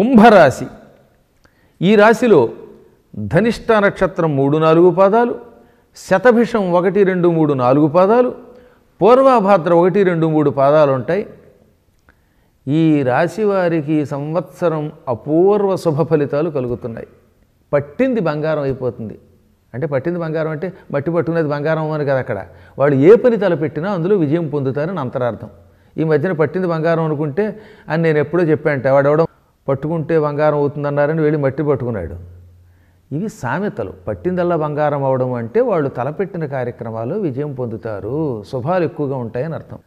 కుంభరాశి. ఈ రాశిలో ధనిష్ట నక్షత్రం 3-4 పాదాలు, శతభిషం 1, 2, 3, 4 పాదాలు, పూర్వాభాద్ర 1, 2, 3 పాదాలు ఉంటాయి. ఈ రాశి వారికి ఈ సంవత్సరం అపూర్వ శుభ ఫలితాలు కలుగుతున్నాయి. పట్టింది బంగారం అయిపోతుంది. అంటే పట్టింది బంగారం అంటే మట్టి పట్టుకునేది బంగారం అని కదా. అక్కడ వాళ్ళు ఏ పని తలపెట్టినా అందులో విజయం పొందుతారని అంతరార్థం. ఈ మధ్యన పట్టింది బంగారం అనుకుంటే అని నేను ఎప్పుడో చెప్పానంటే వాడెవడం పట్టుకుంటే బంగారం అవుతుందన్నారని వెళ్ళి మట్టి పట్టుకున్నాడు. ఇవి సామెతలు. పట్టిందల్లా బంగారం అవడం అంటే వాళ్ళు తలపెట్టిన కార్యక్రమాలు విజయం పొందుతారు, శుభాలు ఎక్కువగా ఉంటాయని అర్థం.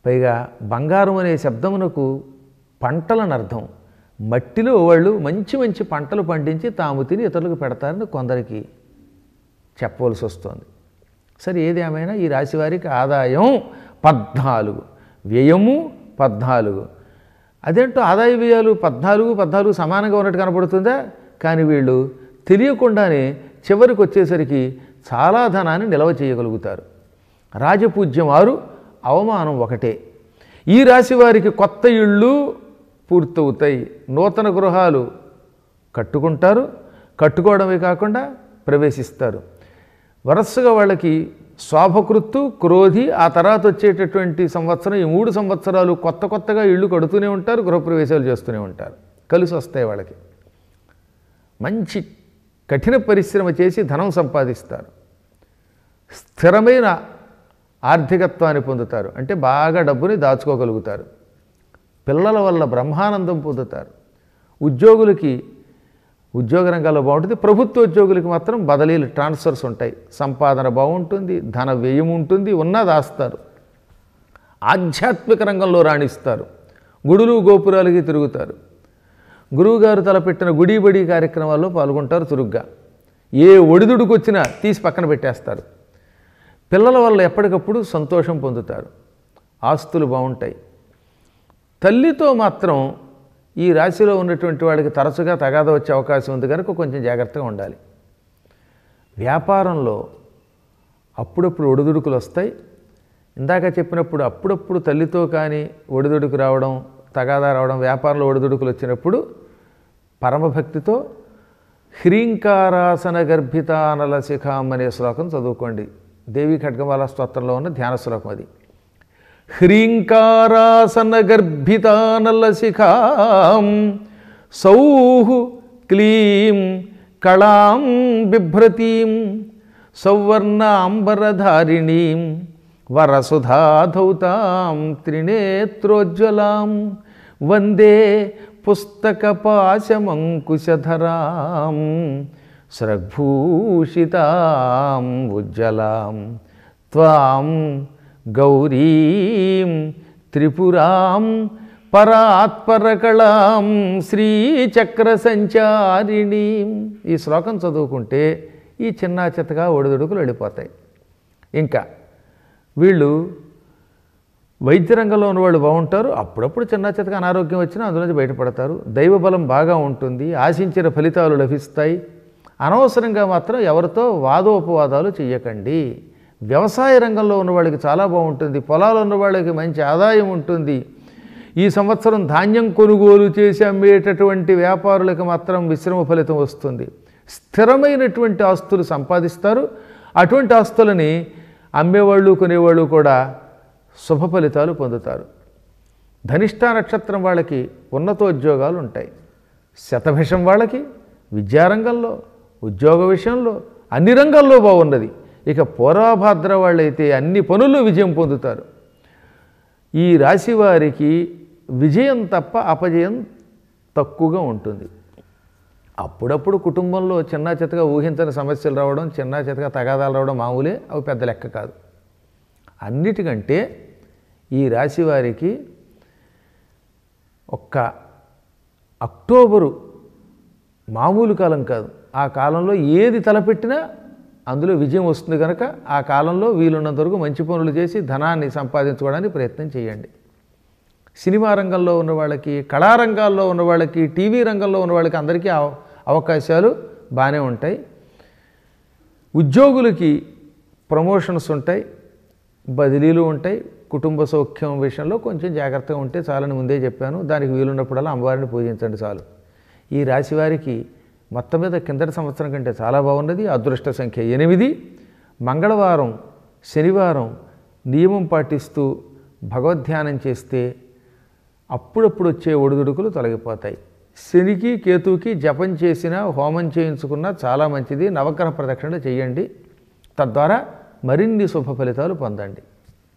పైగా బంగారం అనే శబ్దమునకు పంటలని అర్థం. మట్టిలో వాళ్ళు మంచి మంచి పంటలు పండించి తాము తిని ఇతరులకు పెడతారని కొందరికి చెప్పవలసి వస్తుంది. సరే, ఏది ఏమైనా ఈ రాశి వారికి ఆదాయం 14, వ్యయము 14. అదేంటో ఆదాయ వ్యయాలు 14 సమానంగా ఉన్నట్టు కనపడుతుందా? కానీ వీళ్ళు తెలియకుండానే చివరికి వచ్చేసరికి చాలా ధనాన్ని నిల్వ చేయగలుగుతారు. రాజపూజ్యం 6, అవమానం 1. ఈ రాశి వారికి కొత్త ఇళ్ళు పూర్తవుతాయి, నూతన గృహాలు కట్టుకుంటారు, కట్టుకోవడమే కాకుండా ప్రవేశిస్తారు. వరుసగా వాళ్ళకి శోభకృత్తు, క్రోధి, ఆ తర్వాత వచ్చేటటువంటి సంవత్సరం, ఈ 3 సంవత్సరాలు కొత్తగా ఇళ్ళు కడుతూనే ఉంటారు, గృహప్రవేశాలు చేస్తూనే ఉంటారు. కలిసి వస్తాయి వాళ్ళకి. మంచి కఠిన పరిశ్రమ చేసి ధనం సంపాదిస్తారు. స్థిరమైన ఆర్థికత్వాన్ని పొందుతారు. అంటే బాగా డబ్బుని దాచుకోగలుగుతారు. పిల్లల వల్ల బ్రహ్మానందం పొందుతారు. ఉద్యోగులకి ఉద్యోగ రంగాల్లో బాగుంటుంది. ప్రభుత్వ ఉద్యోగులకి మాత్రం బదిలీలు, ట్రాన్స్ఫర్స్ ఉంటాయి. సంపాదన బాగుంటుంది, ధన వ్యయం ఉంటుంది, దాస్తారు. ఆధ్యాత్మిక రంగంలో రాణిస్తారు. గుడులు గోపురాలకి తిరుగుతారు. గురువుగారు తలపెట్టిన గుడి బడి కార్యక్రమాల్లో పాల్గొంటారు చురుగ్గా. ఏ ఒడిదుడుకు వచ్చినా తీసి పక్కన పెట్టేస్తారు. పిల్లల వల్ల ఎప్పటికప్పుడు సంతోషం పొందుతారు. ఆస్తులు బాగుంటాయి. తల్లితో మాత్రం ఈ రాశిలో ఉన్నటువంటి వాడికి తరచుగా తగాదా వచ్చే అవకాశం ఉంది కనుక కొంచెం జాగ్రత్తగా ఉండాలి. వ్యాపారంలో అప్పుడప్పుడు ఒడిదుడుకులు వస్తాయి. ఇందాక చెప్పినప్పుడు అప్పుడప్పుడు తల్లితో కానీ ఒడిదుడుకు రావడం, తగాదా రావడం, వ్యాపారంలో ఒడిదుడుకులు వచ్చినప్పుడు పరమభక్తితో హ్రీంకారాసన గర్భితానల శిఖాం అనే శ్లోకం చదువుకోండి. దేవి ఖడ్గమాల స్తోత్రంలో ఉన్న ధ్యాన శ్లోకం అది. హ్రీంకారాసన గర్భితానల శిఖాం సౌః క్లీం కళాం బిభ్రతీం సౌవర్ణాంబరధారిణీం వరసుధాధౌతాం త్రినేత్రోజ్వలాం వందే పుస్తకపాశమంకుశధరాం స్రగ్భూషితాం ఉజ్జలాం త్వాం గౌరీం త్రిపురాం పరాత్పరకళాం శ్రీచక్ర సంచారిణీం. ఈ శ్లోకం చదువుకుంటే ఈ చిన్న చిత్తగా ఒడిదుడుకులు వెళ్ళిపోతాయి. ఇంకా వీళ్ళు వైద్య రంగంలో ఉన్నవాళ్ళు బాగుంటారు. అప్పుడప్పుడు చిన్న చిత్తగా అనారోగ్యం వచ్చినా అందులోంచి బయటపడతారు. దైవబలం బాగా ఉంటుంది. ఆశించిన ఫలితాలు లభిస్తాయి. అనవసరంగా మాత్రం ఎవరితో వాదోపవాదాలు చెయ్యకండి. వ్యవసాయ రంగంలో ఉన్న వాళ్ళకి చాలా బాగుంటుంది. పొలాలు ఉన్న వాళ్ళకి మంచి ఆదాయం ఉంటుంది. ఈ సంవత్సరం ధాన్యం కొనుగోలు చేసి అమ్మేటటువంటి వ్యాపారులకు మాత్రం మిశ్రమ ఫలితం వస్తుంది. స్థిరమైనటువంటి ఆస్తులు సంపాదిస్తారు. అటువంటి ఆస్తులని అమ్మేవాళ్ళు కొనేవాళ్ళు కూడా శుభ ఫలితాలు పొందుతారు. ధనిష్ట నక్షత్రం వాళ్ళకి ఉన్నతోద్యోగాలు ఉంటాయి. శతభిషం వాళ్ళకి విద్యారంగంలో, ఉద్యోగ విషయంలో, అన్ని రంగాల్లో బాగున్నది. ఇక పూర్వభాద్ర వాళ్ళైతే అన్ని పనుల్లో విజయం పొందుతారు. ఈ రాశి వారికి విజయం తప్ప అపజయం తక్కువగా ఉంటుంది. అప్పుడప్పుడు కుటుంబంలో చిన్న చితగా ఊహించని సమస్యలు రావడం, చిన్న చితగా తగాదాలు రావడం మామూలే. అవి పెద్ద లెక్క కాదు. అన్నిటికంటే ఈ రాశి వారికి ఒక్క అక్టోబరు మామూలు కాలం కాదు. ఆ కాలంలో ఏది తలపెట్టినా అందులో విజయం వస్తుంది కనుక ఆ కాలంలో వీలున్నంత వరకు మంచి పనులు చేసి ధనాన్ని సంపాదించుకోవడానికి ప్రయత్నం చేయండి. సినిమా రంగంలో ఉన్న వాళ్ళకి, కళారంగాల్లో ఉన్న వాళ్ళకి, టీవీ రంగంలో ఉన్న వాళ్ళకి అందరికీ అవకాశాలు బాగానే ఉంటాయి. ఉద్యోగులకి ప్రమోషన్స్ ఉంటాయి, బదిలీలు ఉంటాయి, కుటుంబ సౌఖ్యం విషయంలో కొంచెం జాగ్రత్తగా ఉంటే చాలని ముందే చెప్పాను. దానికి వీలున్నప్పుడల్లా అమ్మవారిని పూజించండి చాలు. ఈ రాశి వారికి మొత్తం మీద కిందటి సంవత్సరం కంటే చాలా బాగున్నది. అదృష్ట సంఖ్య 8. మంగళవారం శనివారం నియమం పాటిస్తూ భగవద్ధ్యానం చేస్తే అప్పుడప్పుడు వచ్చే ఒడిదుడుకులు తొలగిపోతాయి. శనికి కేతువుకి జపం చేసినా హోమం చేయించుకున్నా చాలా మంచిది. నవగ్రహ ప్రదక్షిణ చేయండి. తద్వారా మరిన్ని శుభ ఫలితాలు పొందండి.